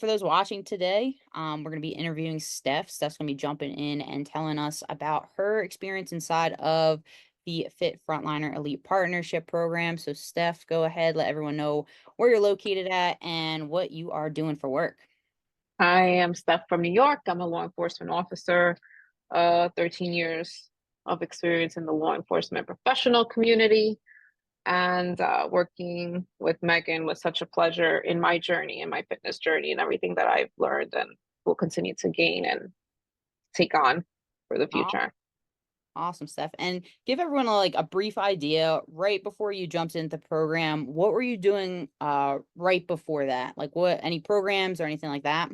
for those watching today, we're going to be interviewing Steph. Steph's going to be jumping in and telling us about her experience inside of the Fit Frontliner Elite Partnership Program. So, Steph, go ahead, let everyone know where you're located at and what you are doing for work. I am Steph from New York. I'm a law enforcement officer, 13 years of experience in the law enforcement professional community, and working with Megan was such a pleasure in my journey, in my fitness journey, and everything that I've learned and will continue to gain and take on for the Aw- future. Awesome, Steph. And give everyone a brief idea right before you jumped into the program. What were you doing right before that? Like what any programs or anything like that?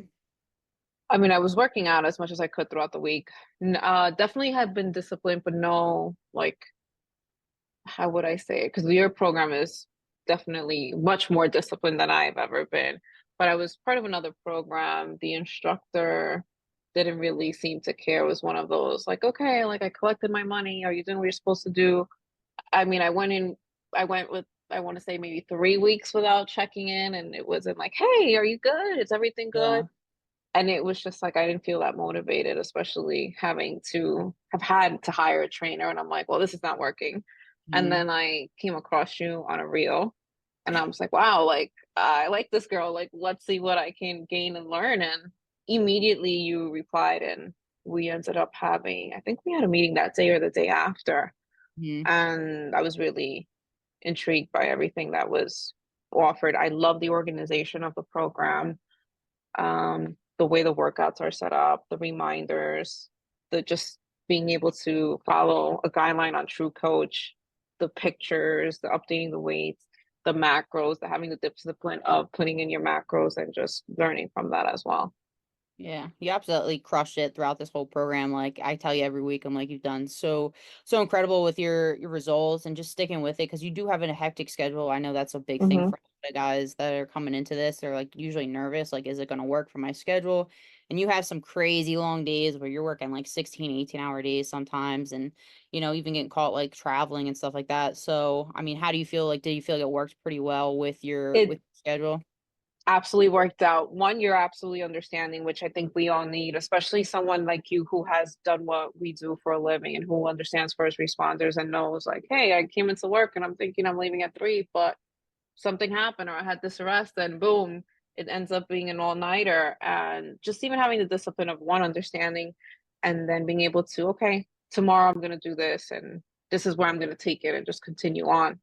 I mean, I was working out as much as I could throughout the week. Definitely had been disciplined, but no, like, how would I say it? Because your program is definitely much more disciplined than I've ever been. But I was part of another program. The instructor didn't really seem to care. It was one of those, like, okay, like I collected my money. Are you doing what you're supposed to do? I mean, I went with, I want to say maybe 3 weeks without checking in. And it wasn't like, hey, are you good? Is everything Yeah. good? And it was just like I didn't feel that motivated, especially having to have had to hire a trainer. And I'm like, well, this is not working. And Mhm. then I came across you on a reel, and I was like, wow, like I like this girl. Like, let's see what I can gain and learn. And immediately you replied, and we ended up having, I think we had a meeting that day or the day after. Mhm. And I was really intrigued by everything that was offered. I love the organization of the program, the way the workouts are set up, the reminders, the just being able to follow a guideline on True Coach, the pictures, the updating the weights, the macros, the having the discipline of putting in your macros and just learning from that as well. Yeah, you absolutely crushed it throughout this whole program. Like I tell you every week, I'm like, you've done so incredible with your results and just sticking with it because you do have a hectic schedule. I know that's a big thing Hmm. for the guys that are coming into this. They're like usually nervous, like, is it gonna work for my schedule? And you have some crazy long days where you're working like 16, 18-hour days sometimes, and even getting caught like traveling and stuff like that. So I mean, how do you feel like did you feel like it worked pretty well with your It schedule? absolutely worked out. One, you're absolutely understanding, which I think we all need, especially someone like you who has done what we do for a living and who understands first responders and knows, like, hey, I came into work and I'm thinking I'm leaving at 3, but something happened or I had this arrest, and boom, it ends up being an all-nighter. And just even having the discipline of one understanding and then being able to, okay, tomorrow I'm going to do this and this is where I'm going to take it and just continue on.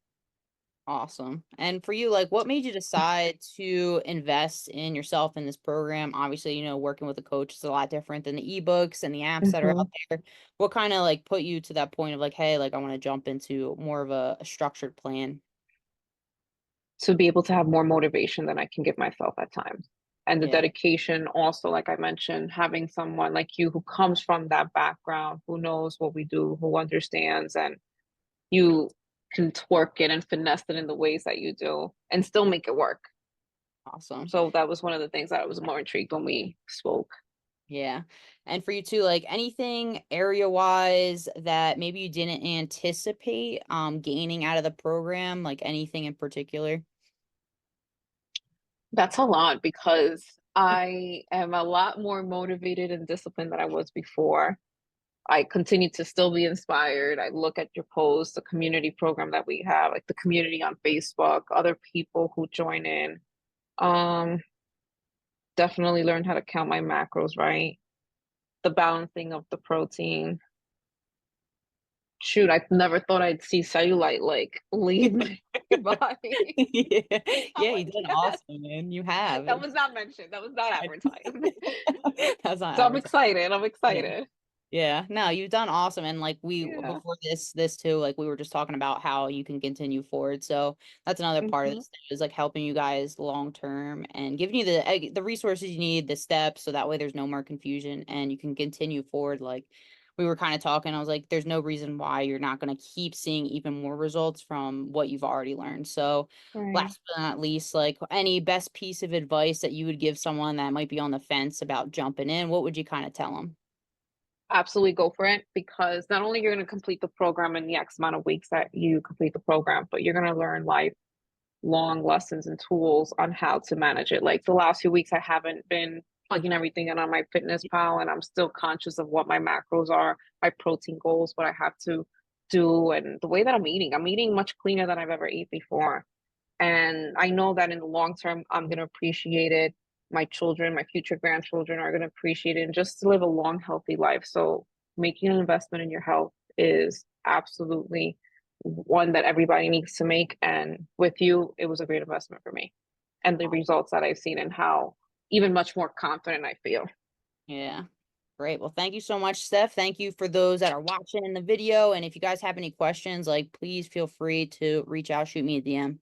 Awesome. And for you, like, what made you decide to invest in yourself in this program? Obviously, working with a coach is a lot different than the ebooks and the apps that are Hmm. out there. What kind of like put you to that point of like, hey, like I want to jump into more of a structured plan? To be able to have more motivation than I can give myself at times. And the Yeah. dedication also, like I mentioned, having someone like you who comes from that background, who knows what we do, who understands, and you can twerk it and finesse it in the ways that you do and still make it work. Awesome. So that was one of the things that I was more intrigued when we spoke. Yeah. And for you too, like anything area wise that maybe you didn't anticipate gaining out of the program, like anything in particular? That's a lot because I am a lot more motivated and disciplined than I was before. I continue to still be inspired. I look at your posts, the community program that we have, like the community on Facebook, other people who join in. Um, Definitely learned how to count my macros right. The balancing of the protein. Shoot, I never thought I'd see cellulite like leave my body. Yeah. I'm Yeah, you like, did yes, awesome, man. You have. that was not mentioned. That was not advertised. That's not So I'm advertising. excited. I'm Yeah. excited. Yeah. No, you've done awesome. And like we Yeah. before this too, like we were just talking about how you can continue forward. So that's another part of Hmm. this thing is like helping you guys long term and giving you the resources you need, the steps, so that way there's no more confusion and you can continue forward. Like we were kind of talking, I was like, there's no reason why you're not going to keep seeing even more results from what you've already learned. So Right. last but not least, like any best piece of advice that you would give someone that might be on the fence about jumping in, what would you kind of tell them? Absolutely go for it because not only you're going to complete the program in the X amount of weeks that you complete the program, but you're going to learn life long lessons and tools on how to manage it. Like the last few weeks, I haven't been plugging everything in on my fitness pal, and I'm still conscious of what my macros are, my protein goals, what I have to do, and the way that I'm eating much cleaner than I've ever eaten before. And I know that in the long term, I'm going to appreciate it. My children, my future grandchildren are going to appreciate it and just to live a long, healthy life. So making an investment in your health is absolutely one that everybody needs to make. And with you, it was a great investment for me. And the results that I've seen and how even much more confident I feel. Yeah. Great. Well, thank you so much, Steph. Thank you for those that are watching the video. And if you guys have any questions, like please feel free to reach out, shoot me a DM.